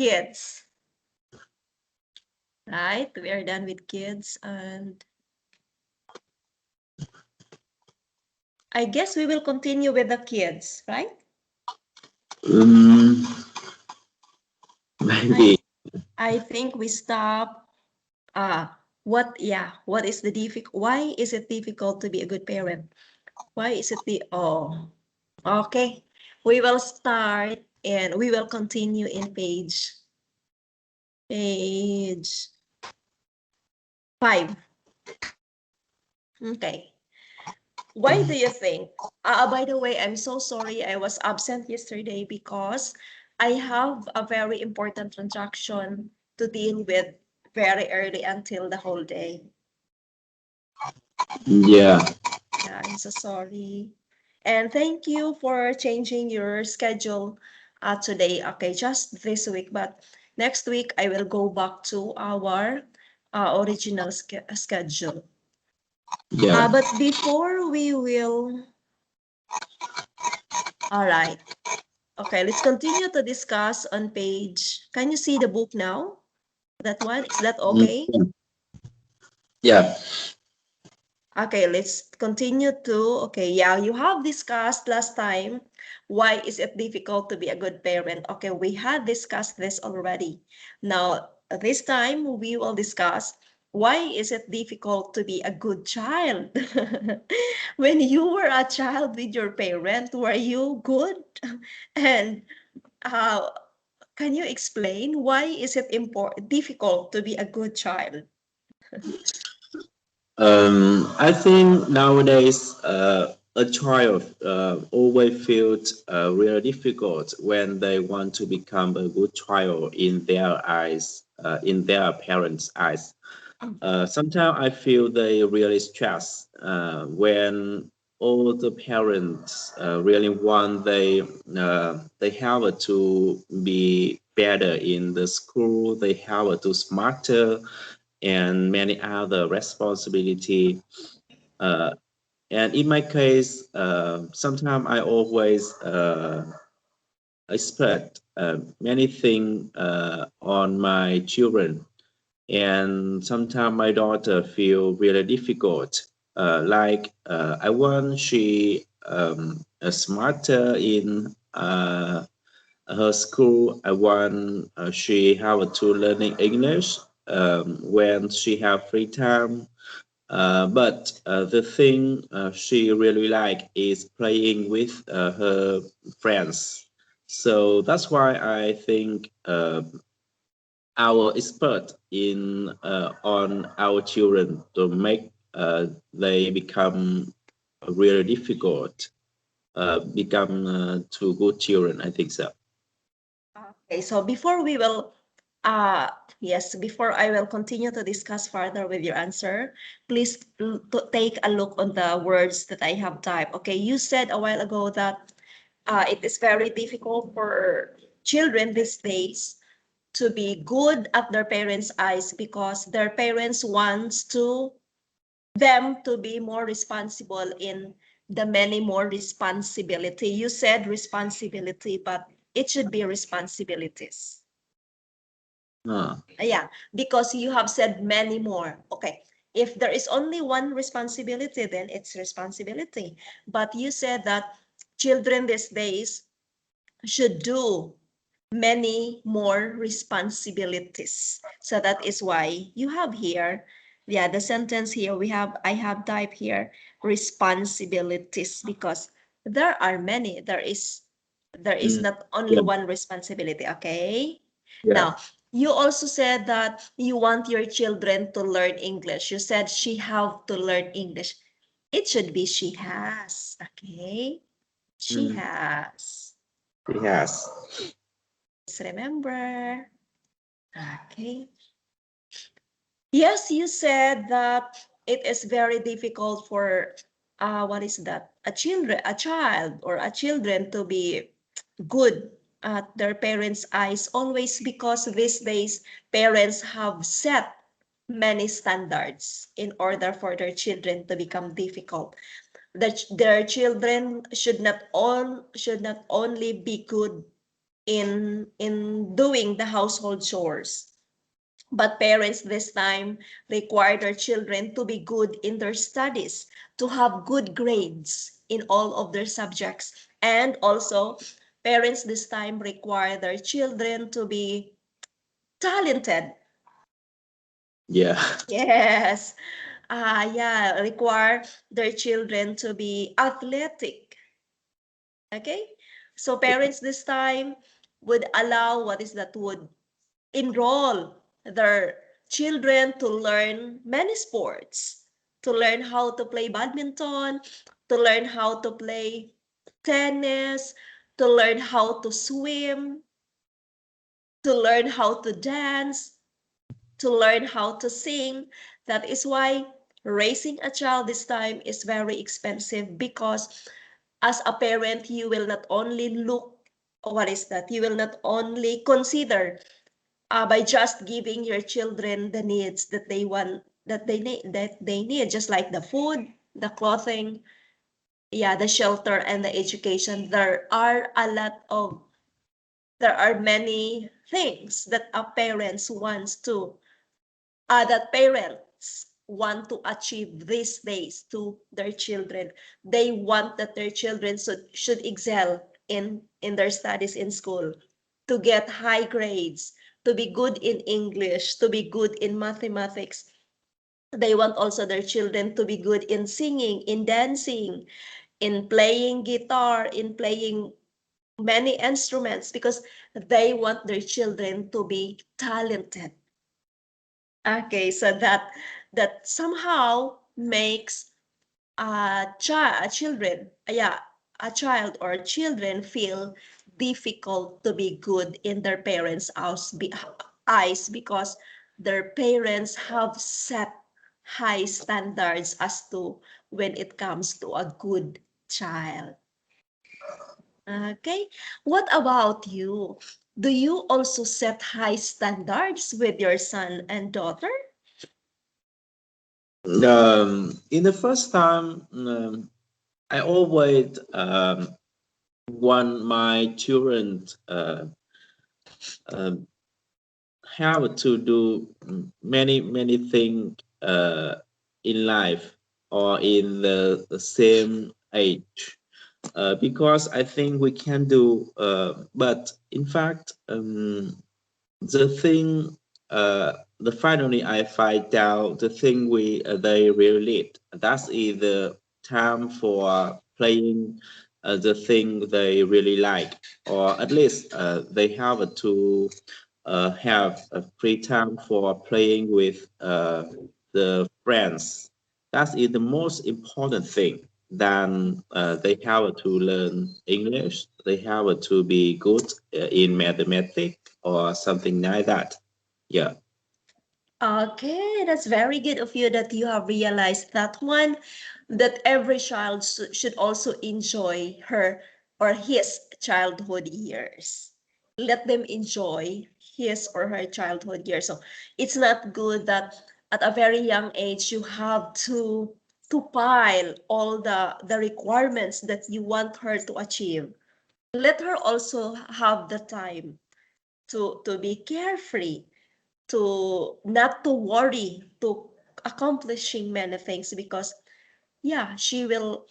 kids. Right, we are done with kids, and I guess we will continue with the kids, right? Maybe. I think we stop. What is the why is it difficult to be a good parent? Why is it okay. We will start and we will continue in page 5. Okay. Why do you think? By the way, I'm so sorry I was absent yesterday because I have a very important transaction to deal with very early until the whole day. Yeah. Yeah, I'm so sorry. And thank you for changing your schedule today. Okay, just this week, but next week I will go back to our original schedule. Yeah. But before we will, all right. Okay, let's continue to discuss on page. Can you see the book now? That one, is that okay? Yeah. Okay, let's continue to, okay, yeah, you have discussed last time, why is it difficult to be a good parent? Okay, we had discussed this already. Now, this time we will discuss why is it difficult to be a good child? When you were a child with your parent, were you good? And uh, can you explain why is it difficult to be a good child? I think nowadays a child always feels really difficult when they want to become a good child in their eyes, in their parents' eyes. Sometimes I feel they really stress when all the parents really want they have to be better in the school, they have to smarter and many other responsibility. Uh, and in my case, sometimes I always expect many things on my children, and sometimes my daughter feel really difficult. I want she smarter in her school. I want she have to learning English when she have free time. But the thing she really like is playing with her friends. So that's why I think our expert in on our children to make they become really difficult, become to good children. I think so. Okay, so before we will, yes, before I will continue to discuss further with your answer, please take a look on the words that I have typed. Okay, you said a while ago that it is very difficult for children these days to be good at their parents' eyes because their parents wants them to be more responsible in the many more responsibility. You said responsibility, but it should be responsibilities. Yeah, because you have said many more. Okay, if there is only one responsibility, then it's responsibility. But you said that children these days should do many more responsibilities. So that is why you have here, yeah, the sentence here I have typed here responsibilities because there are many. There is not only Yeah. one responsibility, okay? Yeah. Now, you also said that you want your children to learn English. You said she have to learn English. It should be she has, okay? She Mm. has. Yes. Just remember. Okay. Yes, you said that it is very difficult for what is that? A child or a children to be good at their parents' eyes always because these days parents have set many standards in order for their children to become difficult. That their children should not only be good in doing the household chores. But parents this time require their children to be good in their studies, to have good grades in all of their subjects. And also, parents this time require their children to be talented. Yeah. Yes. Yeah, require their children to be athletic. Okay? So parents this time would allow, what is that, would enroll their children to learn many sports, to learn how to play badminton, to learn how to play tennis, to learn how to swim, to learn how to dance, to learn how to sing. That is why raising a child this time is very expensive, because as a parent, you will not only look, what is that? You will not only consider by just giving your children the needs that they want, that they need, just like the food, the clothing, yeah, the shelter and the education. There are many things that a parents wants to that parents want to achieve these days to their children. They want that their children should excel in their studies in school, to get high grades, to be good in English, to be good in mathematics. They want also their children to be good in singing, in dancing, in playing guitar, in playing many instruments, because they want their children to be talented. Okay, so that somehow makes a child or children feel difficult to be good in their eyes, because their parents have set high standards as to when it comes to a good child. Okay, what about you? Do you also set high standards with your son and daughter? In the first time, I always want my children um, have to do many things in life or in the same age, because I think we can do, but in fact, the thing, the finally I find out the thing they really need. That's either time for playing the thing they really like, or at least they have to have a free time for playing with the friends. That is the most important thing. Then they have to learn English. They have to be good in mathematics or something like that. Yeah. Okay, that's very good of you that you have realized that one, that every child should also enjoy her or his childhood years. Let them enjoy his or her childhood years. So it's not good that at a very young age you have to pile all the requirements that you want her to achieve. Let her also have the time to be carefree, to not to worry, to accomplishing many things, because yeah, she will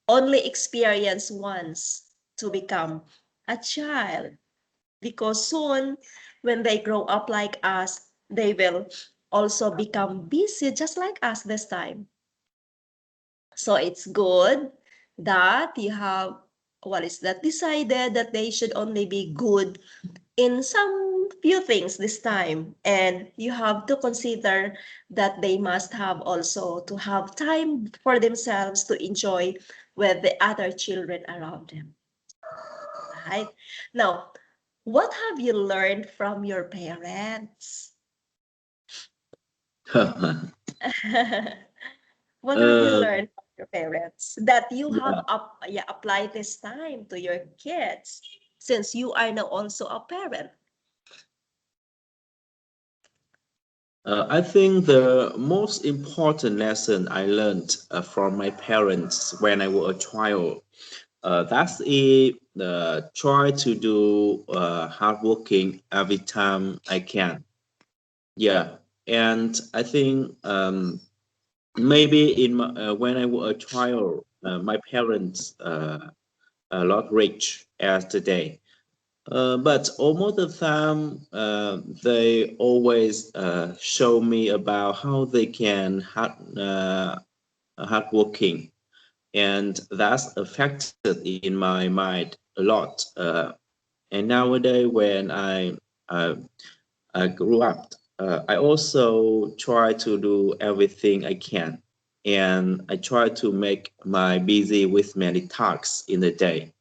only experience once to become a child, because soon when they grow up like us, they will also become busy just like us this time. So it's good that you have, what is that, decided that they should only be good in some few things this time, and you have to consider that they must have also to have time for themselves to enjoy with the other children around them, right? Now, what have you learned from your parents? What have you uh, learned from your parents that you have yeah. applied this time to your kids, since you are now also a parent? I think the most important lesson I learned from my parents when I was a child That's it. Try to do hard working every time I can. Yeah, and I think maybe when I was a child, my parents are not rich as today. But almost the time, they always show me about how they can hard working, and that's affected in my mind a lot. And nowadays, when I grew up, I also try to do everything I can, and I try to make my busy with many tasks in the day.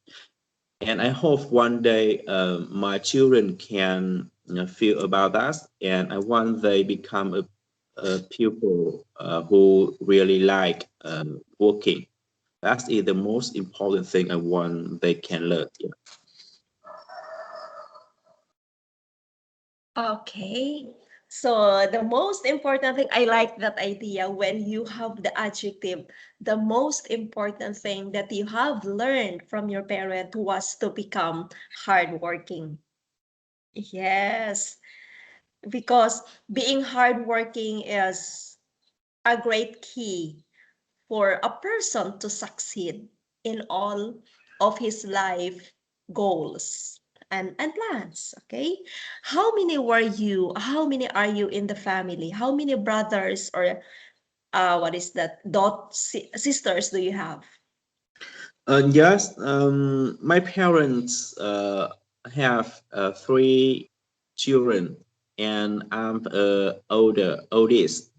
And I hope one day my children can feel about that, and I want they become a pupil who really like working. That is the most important thing I want they can learn. Yeah. Okay. So the most important thing, I like that idea when you have the adjective, the most important thing that you have learned from your parent was to become hardworking. Yes, because being hardworking is a great key for a person to succeed in all of his life goals and plans. Okay, how many are you in the family? How many brothers or what is that, sisters do you have? Yes, my parents have three children, and I'm oldest.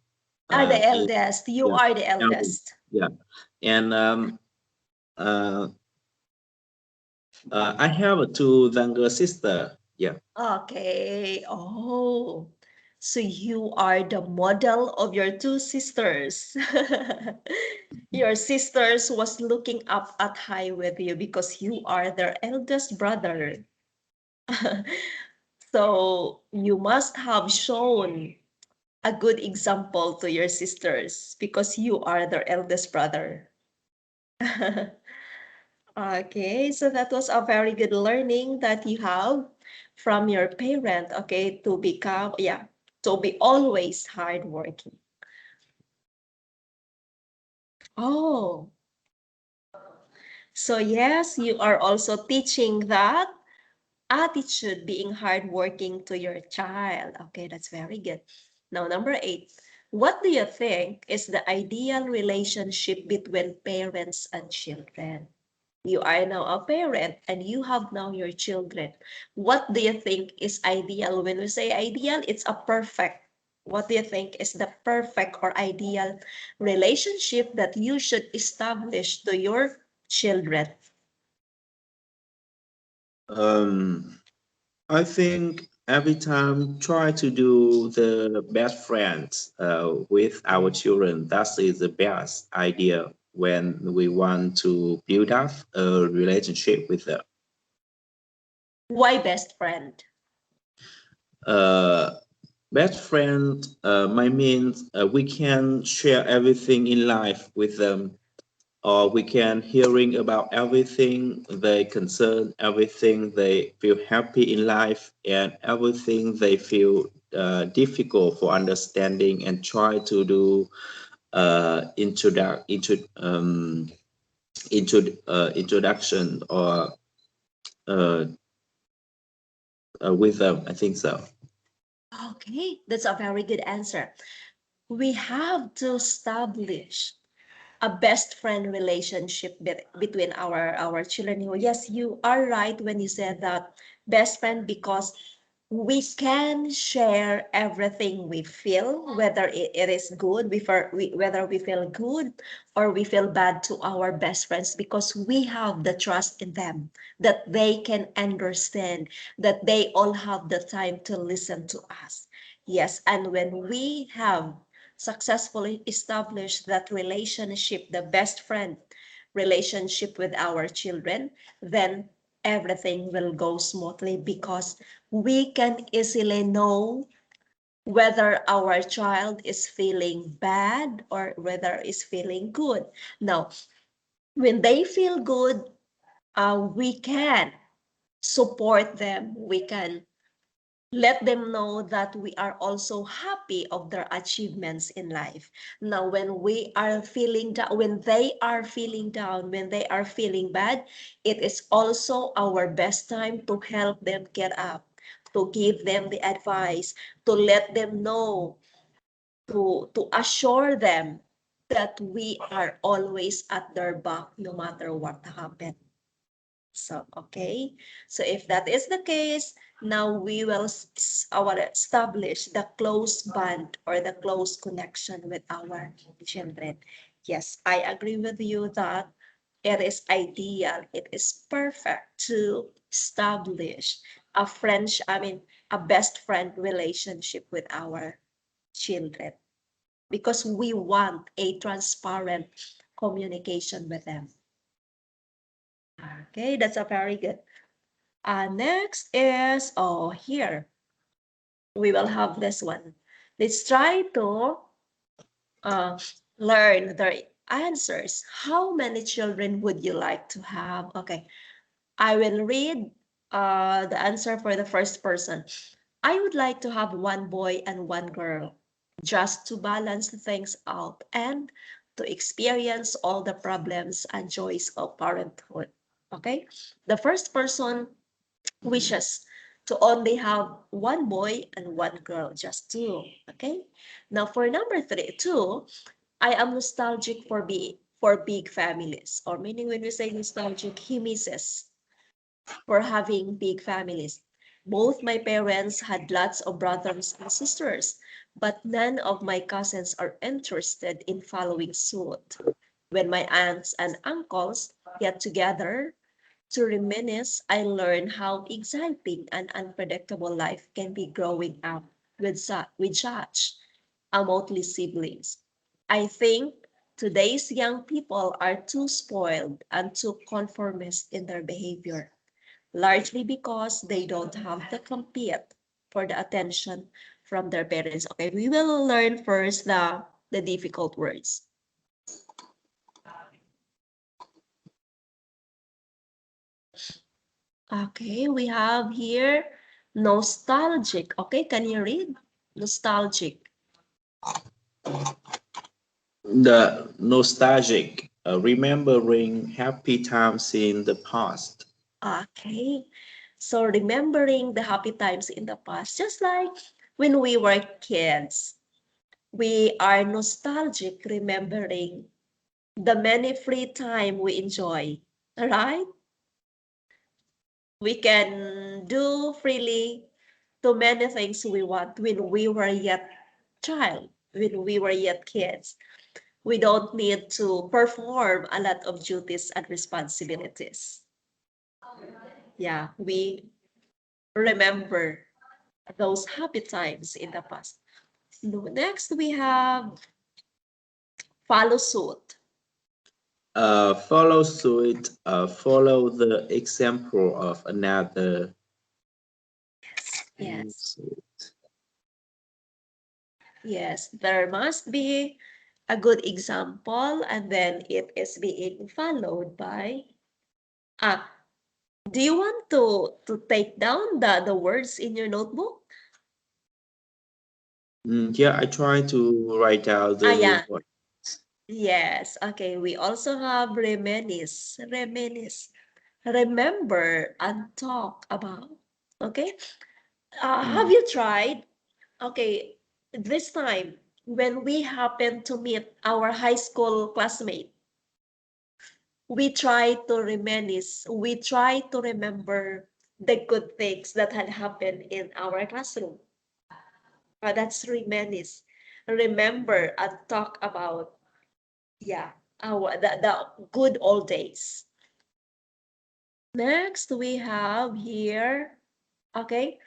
You are the In, eldest, you yeah, are the eldest. eldest. Yeah, and uh, I have a two younger sister. Yeah. Okay. Oh, so you are the model of your two sisters. Your sisters was looking up at high with you because you are their eldest brother. So you must have shown a good example to your sisters because you are their eldest brother. Okay, so that was a very good learning that you have from your parent, okay, to become, yeah, to be always hardworking. Oh, so yes, you are also teaching that attitude, being hardworking to your child. Okay, that's very good. Now, number 8, what do you think is the ideal relationship between parents and children? You are now a parent and you have now your children. What do you think is ideal? When we say ideal, it's a perfect. What do you think is the perfect or ideal relationship that you should establish to your children? Um, I think every time try to do the best friends with our children. That is the best idea when we want to build up a relationship with them. Why best friend? Uh, Best friend, my means we can share everything in life with them, or we can hearing about everything they concern, everything they feel happy in life, and everything they feel difficult for understanding, and try to do introduction or uh, with them. I think so. Okay, that's a very good answer. We have to establish a best friend relationship between our children. Yes, you are right when you said that best friend, because we can share everything we feel, whether it is good, whether we feel good or we feel bad, to our best friends, because we have the trust in them that they can understand, that they all have the time to listen to us. Yes, and when we have successfully established that relationship, the best friend relationship with our children, then everything will go smoothly because we can easily know whether our child is feeling bad or whether is feeling good. Now, when they feel good, we can support them. We can let them know that we are also happy of their achievements in life. Now, when we are feeling down, when they are feeling down, when they are feeling bad, it is also our best time to help them get up, to give them the advice, to let them know, to assure them that we are always at their back no matter what happens. So, okay. So if that is the case, now we will establish the close bond or the close connection with our children. Yes, I agree with you that it is ideal, it is perfect to establish a a best friend relationship with our children because we want a transparent communication with them. Okay, that's a very good. Next is, oh, here, we will have this one. Let's try to uh, learn their answers. How many children would you like to have? Okay, I will read the answer for the first person. I would like to have one boy and one girl, just to balance things out and to experience all the problems and joys of parenthood. Okay, the first person wishes to only have one boy and one girl, just two. Okay. Now for number two, I am nostalgic for big families, or meaning when we say nostalgic, he misses for having big families. Both my parents had lots of brothers and sisters, but none of my cousins are interested in following suit. When my aunts and uncles get together, to reminisce, I learned how exciting and unpredictable life can be growing up with such motley siblings. I think today's young people are too spoiled and too conformist in their behavior, largely because they don't have to compete for the attention from their parents. Okay, we will learn first the difficult words. Okay, we have here nostalgic. Okay, can you read? Nostalgic. The nostalgic, remembering happy times in the past. Okay, so remembering the happy times in the past, just like when we were kids, we are nostalgic remembering the many free time we enjoy, right? We can do freely to many things we want when we were yet child, when we were yet kids. We don't need to perform a lot of duties and responsibilities. Yeah, we remember those happy times in the past. Next, we have follow suit. Follow suit, follow the example of another. Yes, yes, there must be a good example, and then it is being followed by. Ah, do you want to take down the words in your notebook? Yeah, I try to write out Ah, the yeah. word. Yes. Okay. We also have reminisce. Reminisce. Remember and talk about. Okay. Have Mm. you tried? Okay. This time, when we happen to meet our high school classmate, we try to reminisce. We try to remember the good things that had happened in our classroom. That's reminisce. Remember and talk about, yeah, the good old days. Next, we have here, okay,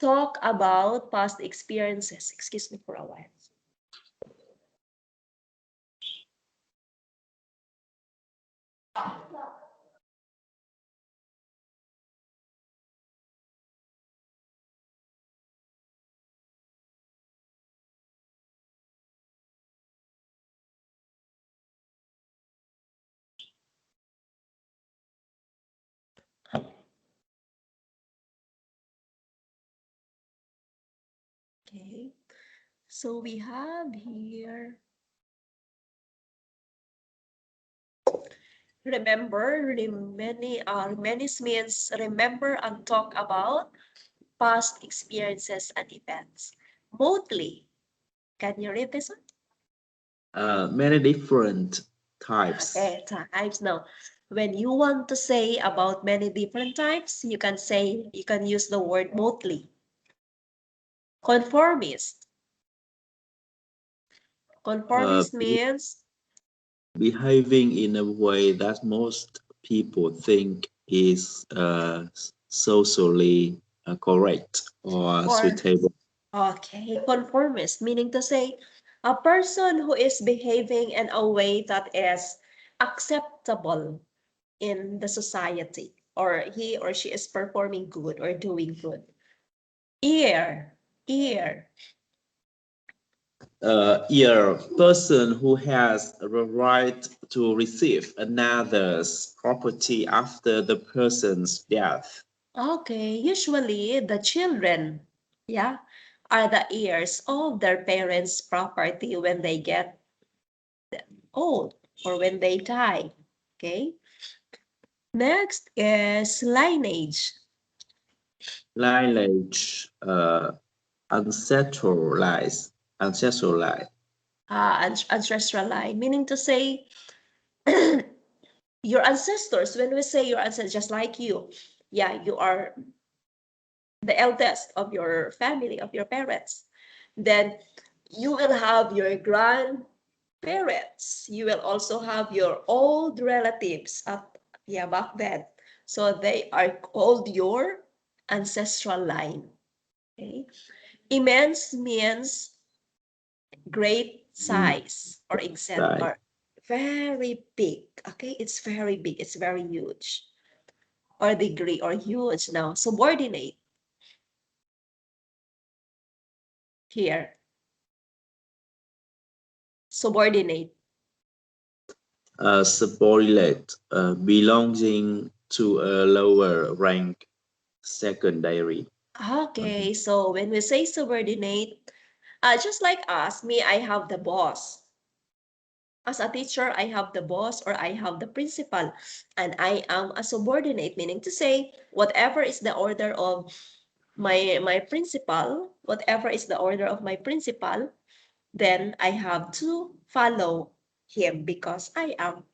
talk about past experiences. Excuse me for a while. Okay, so we have here, remember, reminisce means remember and talk about past experiences and events. Mostly, can you read this one? Many different types. Okay, types. Now, when you want to say about many different types, you can say, you can use the word mostly. Conformist. Uh, Conformist means, behaving in a way that most people think is socially correct or or, suitable. okay, conformist, meaning to say, a person who is behaving in a way that is acceptable in the society, or he or she is performing good or doing good. Ear, ear. A person who has the right to receive another's property after the person's death. Okay, usually the children, yeah, are the heirs of their parents' property when they get old or when they die. Okay. Next is lineage. Lineage, ancestral line. Ancestral line, meaning to say your ancestors. When we say your ancestors, just like you, yeah, you are the eldest of your family, of your parents. Then you will have your grandparents. You will also have your old relatives at, yeah, back then. So they are called your ancestral line. Okay. Immense means great size or extent Right. or very big. Okay, it's very big, it's very huge. Or degree or huge. Now, subordinate here. Subordinate. Subordinate, belonging to a lower rank, secondary. Okay, so when we say subordinate, just like us, me, I have the boss. As a teacher, I have the boss or I have the principal, and I am a subordinate, meaning to say, whatever is the order of my principal, whatever is the order of my principal, then I have to follow him because I am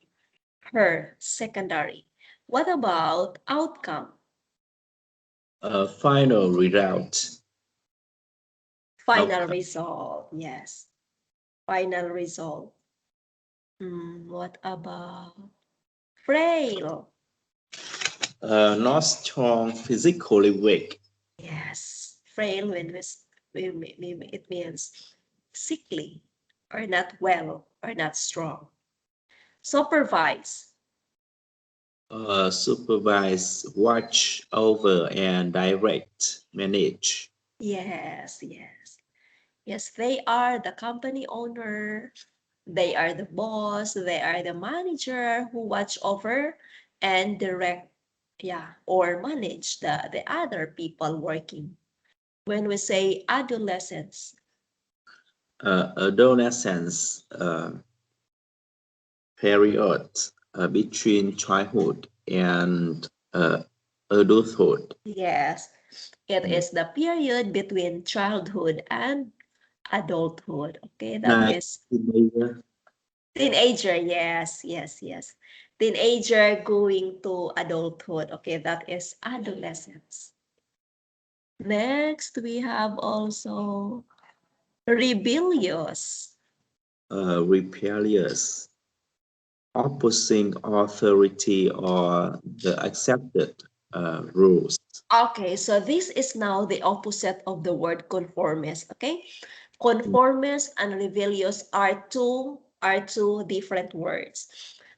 her secondary. What about outcome? Final result. Final Outcome. result. Yes. Final result. What about frail? Not strong, physically weak. Yes. Frail when it means sickly or not well or not strong. Supervise. Supervise, watch over, and direct, manage. Yes, yes. Yes, they are the company owner. They are the boss. They are the manager who watch over and direct, yeah, or manage the other people working. When we say adolescence, Adolescence, period between childhood and adulthood. yes, it is the period between childhood and adulthood. Okay, that Like is teenager. teenager. Yes, yes, yes. Teenager going to adulthood. Okay, that is adolescence. Next, we have also rebellious. Rebellious, opposing authority or the accepted rules. Okay, so this is now the opposite of the word conformist. Okay, conformist and rebellious are two different words.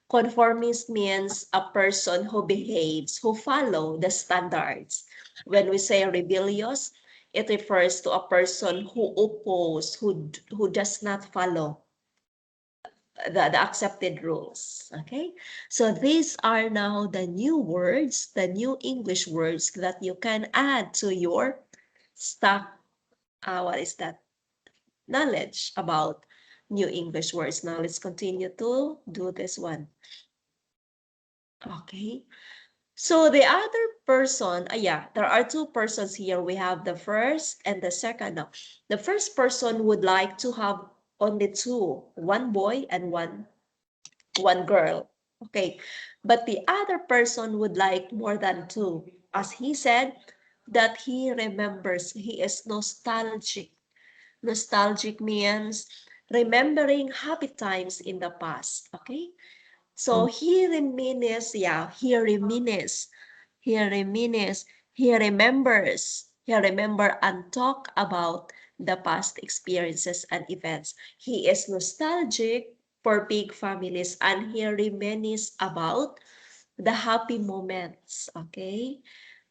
Conformist means a person who behaves, who follow the standards. When we say rebellious, it refers to a person who oppose, who does not follow the accepted rules. Okay, so these are now the new words, the new English words that you can add to your stock what is that? Knowledge about new English words. Now let's continue to do this one. Okay. So the other person, yeah, there are two persons here. We have the first and the second. Now, the first person would like to have only two, one boy and one girl. Okay. But the other person would like more than two. As he said, that he remembers, he is nostalgic. Nostalgic means remembering happy times in the past. Okay. So Mm. he reminisces, yeah, he remembers, he remember and talk about the past experiences and events. He is nostalgic for big families and he reminisces about the happy moments, okay?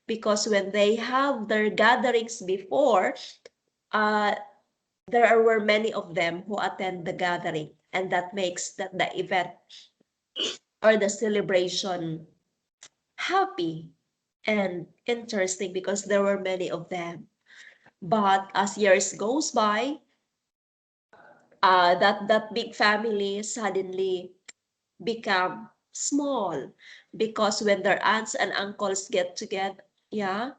Because when they have their gatherings before, uh, there were many of them who attend the gathering and that makes that the event or the celebration happy and interesting because there were many of them. But as years goes by, that big family suddenly become small because when their aunts and uncles get together, yeah,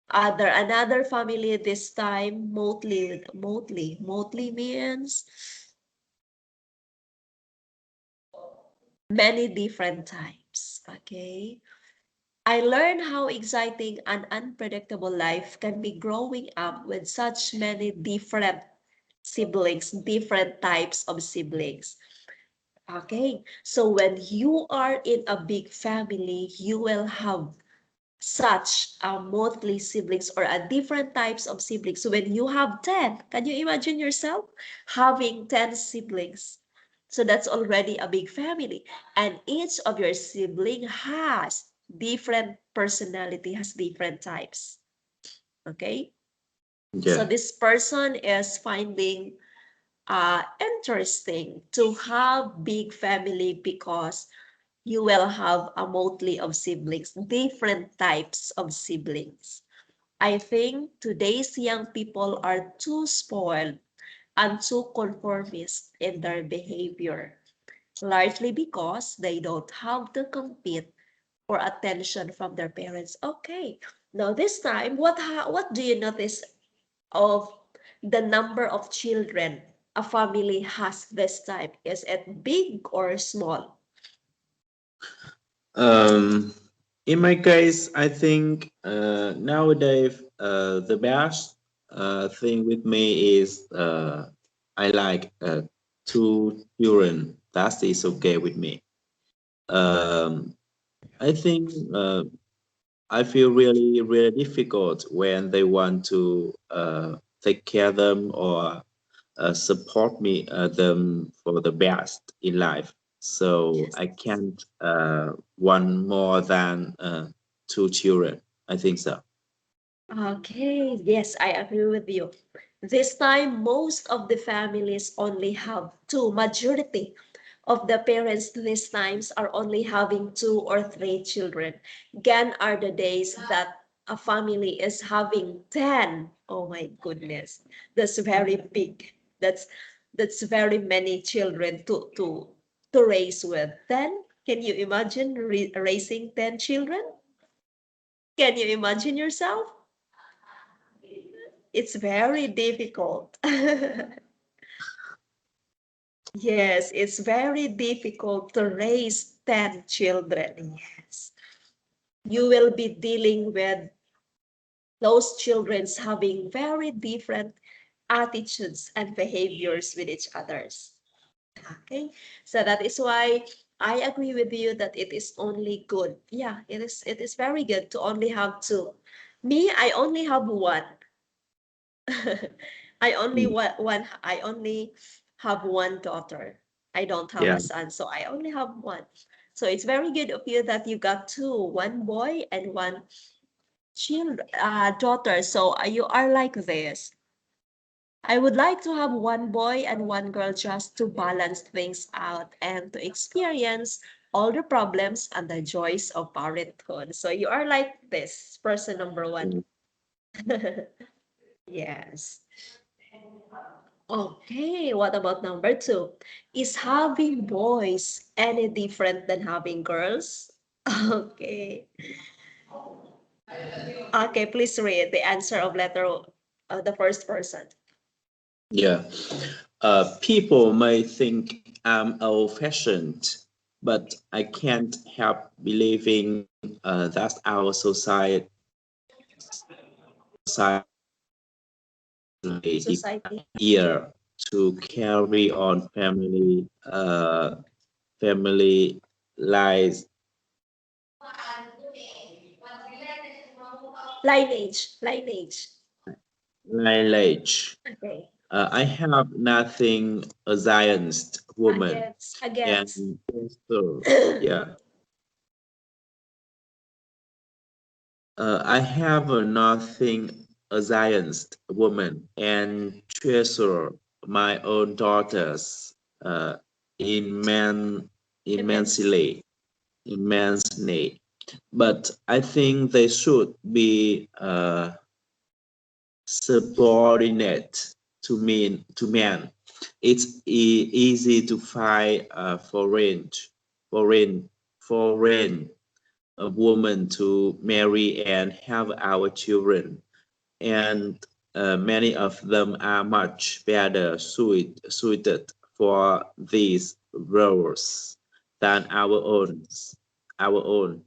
other another family this time mostly means many different types. Okay. I learned how exciting and unpredictable life can be growing up with such many different siblings, different types of siblings. Okay, so when you are in a big family, you will have such a monthly siblings or a different types of siblings. So when you have 10, can you imagine yourself having 10 siblings? So that's already a big family. And each of your sibling has different personality, has different types. Okay? So Yeah. this person is finding interesting to have big family because you will have a motley of siblings, different types of siblings. I think today's young people are too spoiled and too conformist in their behavior, largely because they don't have to compete or attention from their parents. Okay, now this time, what do you notice of the number of children a family has this time? Is it big or small? Um, in my case, I think nowadays the best thing with me is I like two children. That is okay with me. Um, I think I feel really difficult when they want to take care of them or support me them for the best in life. So I can't want more than two children. I think so. Okay, yes, I agree with you. This time, most of the families only have two. Majority of the parents these times are only having two or three children. Gone are the days that a family is having 10. Oh my goodness, that's very big. That's very many children to raise with. Then, can you imagine raising 10 children? Can you imagine yourself? It's very difficult. Yes, it's very difficult to raise 10 children. Yes. You will be dealing with those children's having very different attitudes and behaviors with each others. Okay, so that is why I agree with you that it is only good. Yeah, it is very good to only have two. Me, I only have one. Mm. I only have one daughter. I don't have a Yeah. son, so I only have one. So it's very good of you that you got two, one boy and one daughter. So you are like this. I would like to have one boy and one girl just to balance things out and to experience all the problems and the joys of parenthood. So you are like this person number one. Mm. Yes. Okay, what about number two? Is having boys any different than having girls? Okay. Okay, please read the answer of letter the first person. Yeah. People may think I'm old-fashioned, but I can't help believing that our society Society. here to carry on family lives Lineage. lineage. Okay. I have nothing against women Against. and also, yeah, I have nothing against women and treasure my own daughters immen Immense. immensely, immensely. But I think they should be subordinate to men. It's easy to find foreign, foreign a woman to marry and have our children, and many of them are much better suited for these roles than our own. Our own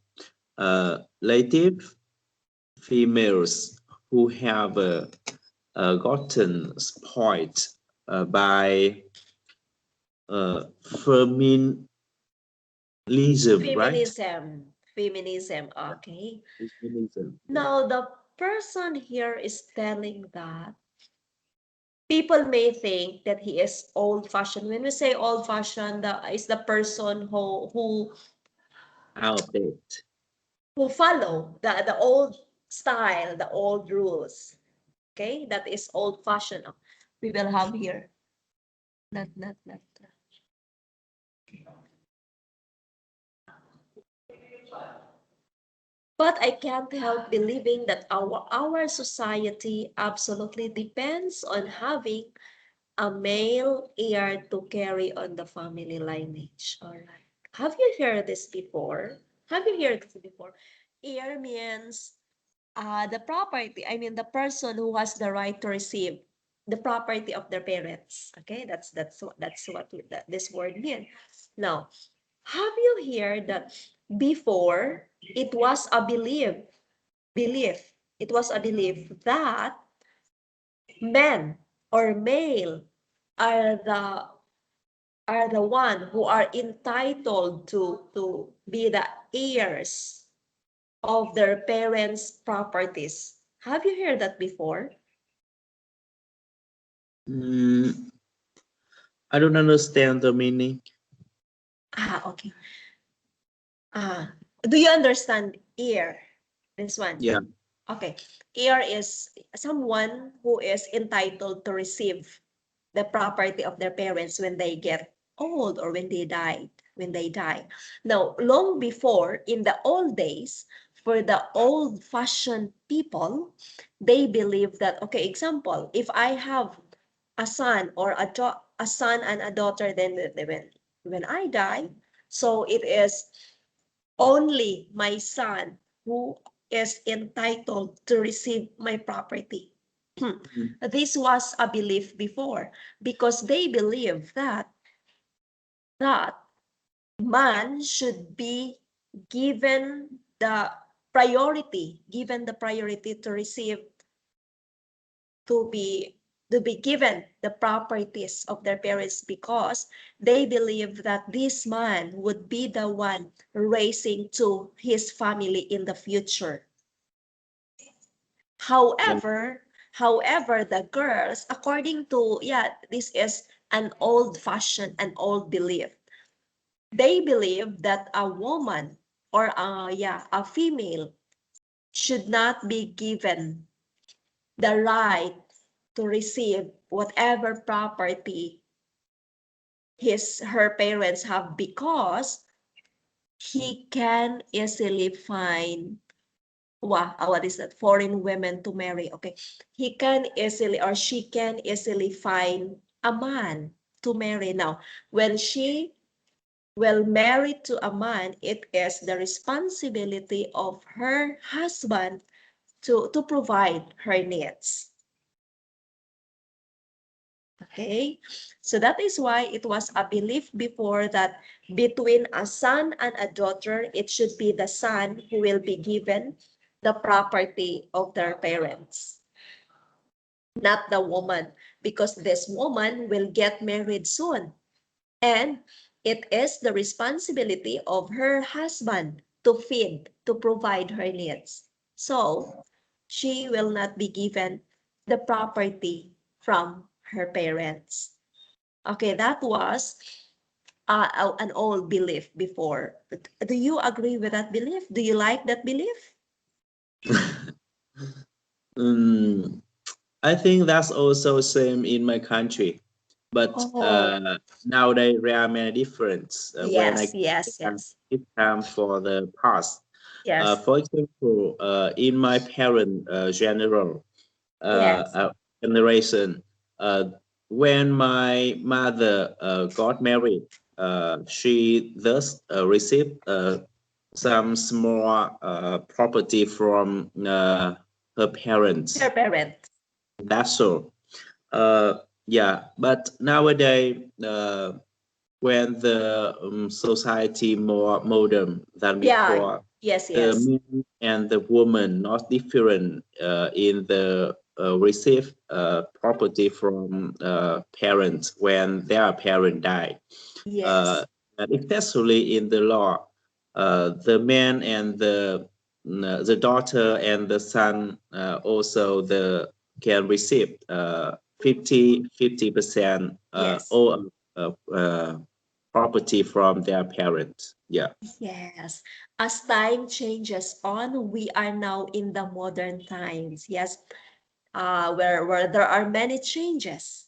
native females who have gotten spoiled by feminism, right? Feminism. Okay. Feminism, yeah. Now the person here is telling that people may think that he is old fashioned. When we say old fashioned, is the person Outdated. who follow the old style, the old rules. Okay, that is old fashioned. We will have here. Not. But I can't help believing that our society absolutely depends on having a male heir to carry on the family lineage. All right. Have you heard this before? Have you heard this before? Heir means the property, I mean the person who has the right to receive the property of their parents. Okay, that's what this word means. Now, have you heard that before it was a belief, it was a belief that men or male are the one who are entitled to be the heirs of their parents' properties. Have you heard that before? Mm, I don't understand the meaning. Okay. Do you understand heir? This one. Yeah. Okay. Heir is someone who is entitled to receive the property of their parents when they get old or when they die. Now, long before, in the old days, for the old-fashioned people, they believe that, okay, example, if I have a son or a son and a daughter, then when I die, so it is only my son who is entitled to receive my property. Mm. This was a belief before because they believe that man should be given the given the priority to receive to be to be given the properties of their parents because they believe that this man would be the one raising to his family in the future. Yeah. However, the girls, according to, yeah, this is an old belief. They believe that a woman or a female should not be given the right to receive whatever property her parents have because he can easily find what is that, foreign women to marry. Okay, he can easily or she can easily find a man to marry. Now when she will marry to a man, it is the responsibility of her husband to provide her needs. Okay, so that is why it was a belief before that between a son and a daughter, it should be the son who will be given the property of their parents, not the woman, because this woman will get married soon. And it is the responsibility of her husband to feed, to provide her needs. So she will not be given the property from her parents. Okay, that was an old belief before. Do you agree with that belief? Do you like that belief? Mm, I think that's also same in my country, but Oh, nowadays there are many difference when yes, I yes, yes, give time for the past. yes, For example, in my parent general yes, generation, uh, when my mother got married, she thus received some small property from her her parents. parents. That's all. Yeah, but nowadays, when the society more modern than Yeah, before, yes, the yes, man and the woman not different in the receive property from parents when their parent died. Uh, yes, and especially in the law, the man and the daughter and the son also the can receive 50% yes. all property from their parents. Yeah. Yes, as time changes on, we are now in the modern times. Yes, where there are many changes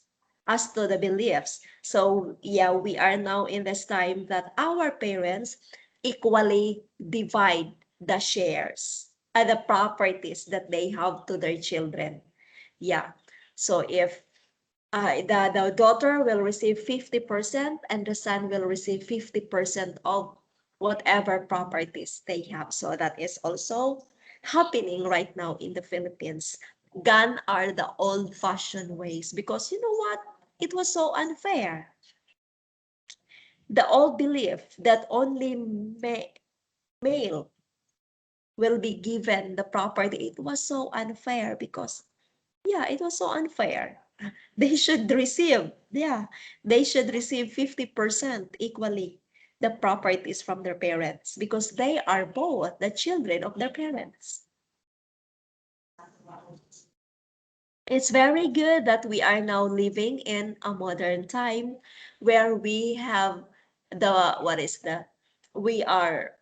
as to the beliefs. So yeah, we are now in this time that our parents equally divide the shares and the properties that they have to their children. Yeah. So if the daughter will receive 50% and the son will receive 50% of whatever properties they have. So that is also happening right now in the Philippines. Gone are the old-fashioned ways because you know what? It was so unfair. The old belief that only male will be given the property, it was so unfair because yeah, it was so unfair. They should receive, yeah, they should receive 50% equally the properties from their parents because they are both the children of their parents. It's very good that we are now living in a modern time where we have what is we are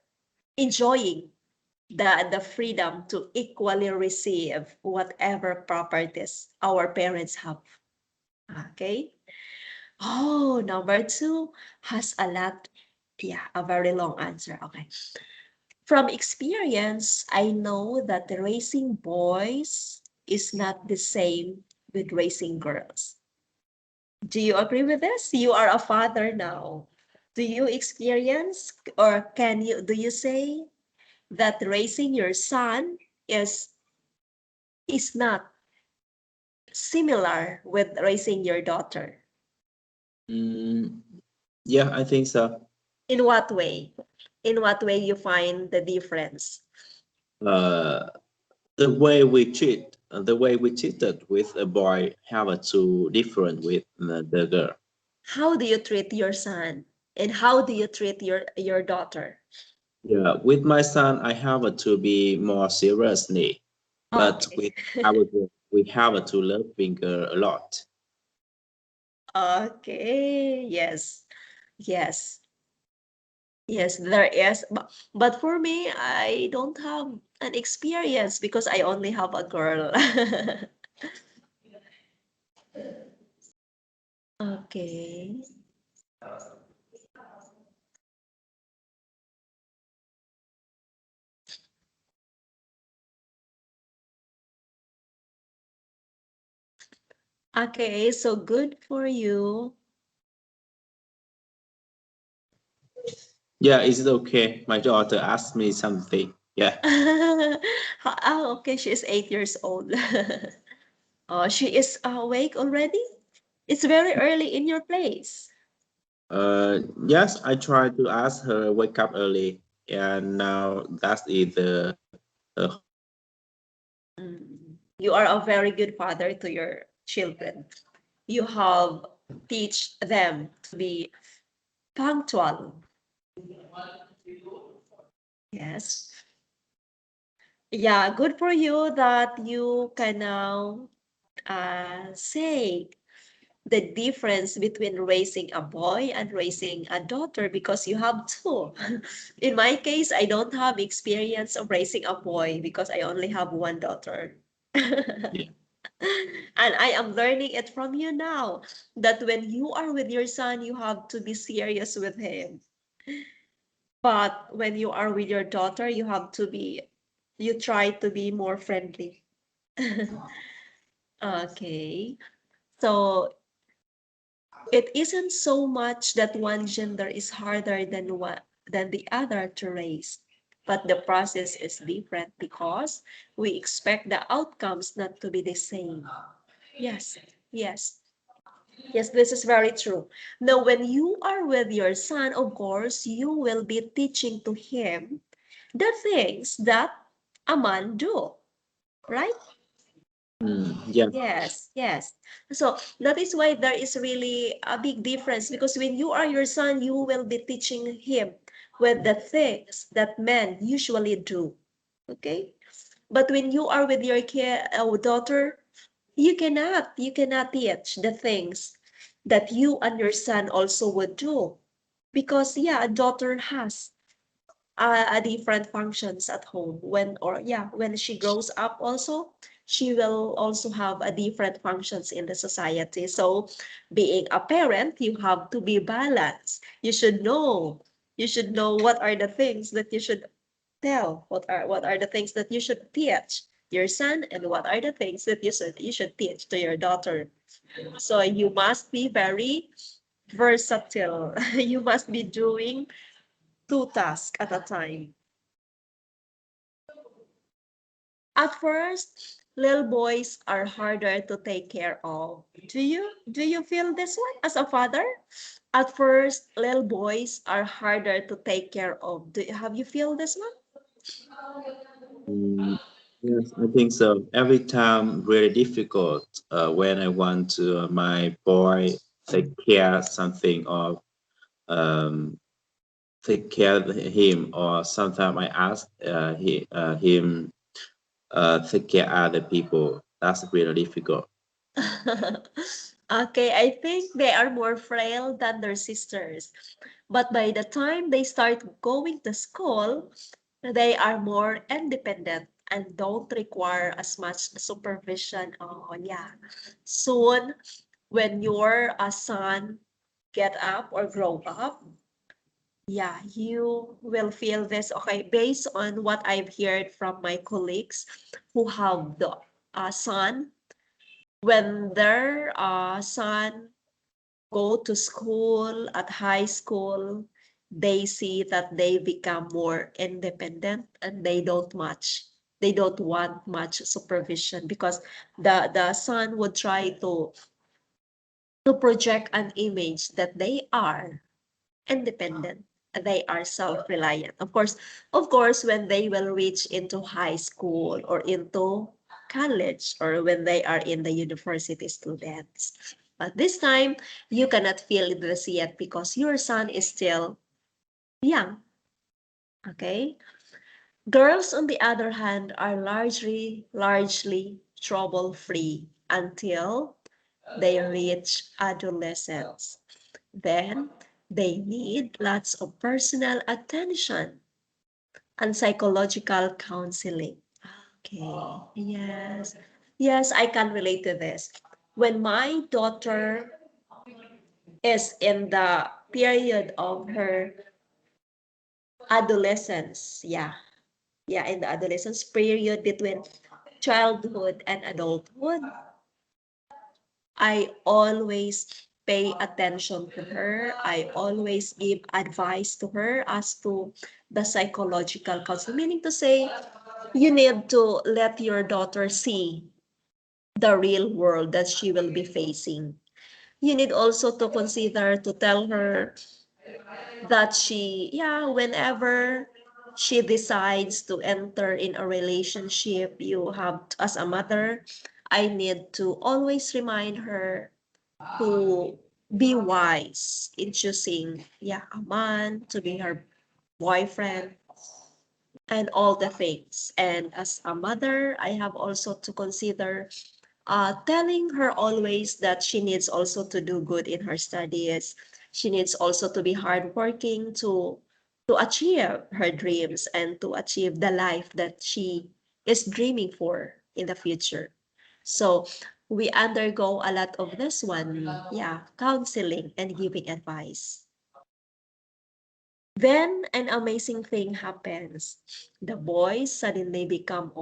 enjoying the freedom to equally receive whatever properties our parents have. Okay. Oh, number two has a lot, yeah, a very long answer. Okay. From experience, I know that raising boys is not the same with raising girls. Do you agree with this? You are a father now. Do you experience or do you say that raising your son is not similar with raising your daughter? Mm, yeah, I think so. In what way? In what way you find the difference? Uh, the way we treated with a boy have to different with the girl. How do you treat your son? And how do you treat your daughter? Yeah, with my son, I have to be more seriously, but Okay. with our girl, we have to loving her a lot. Okay. Yes. Yes. Yes, there is. But for me, I don't have an experience because I only have a girl. Okay. Okay, so good for you. Yeah, is it okay? My daughter asked me something. Yeah. Oh, okay, she is 8 years old. Oh, she is awake already? It's very early in your place. Yes, I tried to ask her wake up early, and now that is her homework. You are a very good father to your children. You have teach them to be punctual. Yes. Yeah, good for you that you can now say the difference between raising a boy and raising a daughter because you have two. In my case, I don't have experience of raising a boy because I only have one daughter. Yeah. And I am learning it from you now that when you are with your son, you have to be serious with him. But when you are with your daughter, you try to be more friendly. Okay. So it isn't so much that one gender is harder than the other to raise, but the process is different because we expect the outcomes not to be the same. Yes, yes, yes, this is very true. Now, when you are with your son, of course, you will be teaching to him the things that a man do, right? Yeah. Yes, yes. So that is why there is really a big difference because when you are your son, you will be teaching him with the things that men usually do. Okay? But when you are with your daughter, you cannot teach the things that you and your son also would do. Because yeah, a daughter has a different functions at home when she grows up also she will also have a different functions in the society. So being a parent, you have to be balanced. You should know what are the things that you should tell, what are the things that you should teach your son, and what are the things that you should teach to your daughter. So you must be very versatile. You must be doing two tasks at a time. At first, little boys are harder to take care of. Do you feel this one as a father? At first, little boys are harder to take care of. Have you feel this one? Mm, yes, I think so. Every time really difficult when I want to my boy take care something or um, take care of him, or sometimes I ask him take care other people. That's really difficult. Okay, I think they are more frail than their sisters. But by the time they start going to school, they are more independent and don't require as much supervision. Oh, yeah. Soon, when your son get up or grow up, yeah, you will feel this. Okay, based on what I've heard from my colleagues who have the son, when their son go to school at high school, they see that they become more independent and they don't want much supervision because the son would try to project an image that they are independent, they are self-reliant. Of course, when they will reach into high school or into college or when they are in the university students. But this time, you cannot feel this yet because your son is still young, okay? Girls, on the other hand, are largely trouble-free until they reach adolescence. Then they need lots of personal attention and psychological counseling. Okay, yes. Yes, I can relate to this. When my daughter is in the period of her adolescence, yeah, in the adolescence period between childhood and adulthood, I always pay attention to her. I always give advice to her as to the psychological counsel, meaning to say, you need to let your daughter see the real world that she will be facing. You need also to consider to tell her that whenever she decides to enter in a relationship, you have, as a mother, I need to always remind her to be wise in choosing, a man to be her boyfriend and all the things. And as a mother, I have also to consider telling her always that she needs also to do good in her studies. She needs also to be hardworking to achieve her dreams and to achieve the life that she is dreaming for in the future. So we undergo a lot of this one, counseling and giving advice. Then an amazing thing happens. The boys suddenly become,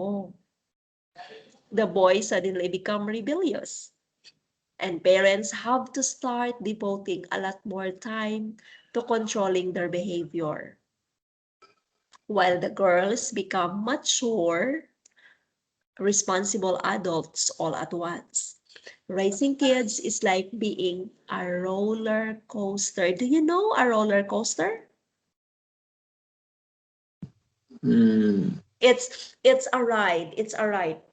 the boys suddenly become rebellious. And parents have to start devoting a lot more time to controlling their behavior. While the girls become mature, responsible adults all at once. Raising kids is like being a roller coaster. Do you know a roller coaster? Mm, It's a ride. It's a ride.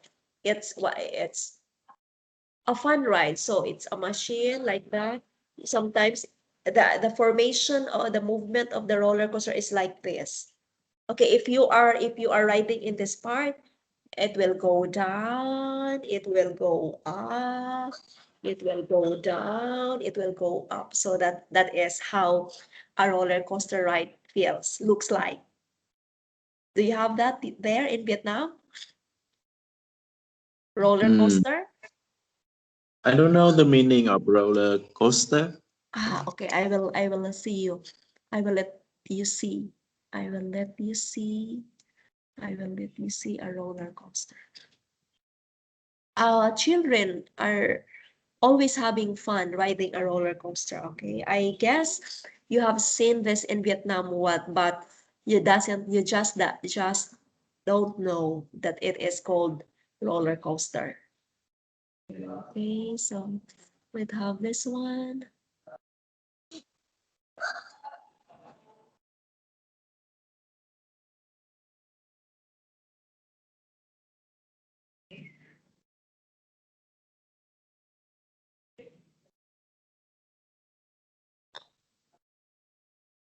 It's a fun ride. So it's a machine like that. Sometimes the formation or the movement of the roller coaster is like this. Okay, if you are riding in this part, it will go down, it will go up, it will go down, it will go up. So that is how a roller coaster ride looks like. Do you have that there in Vietnam? Roller mm. coaster? I don't know the meaning of roller coaster. Okay. I will see you. I will let you see. I will let you see. I will let you see a roller coaster. Our children are always having fun riding a roller coaster. Okay. I guess you have seen this in Vietnam, but you just don't know that it is called roller coaster. Okay, so we have this one.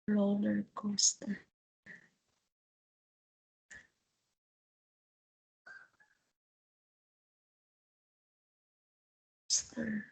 Roller coaster. Coaster.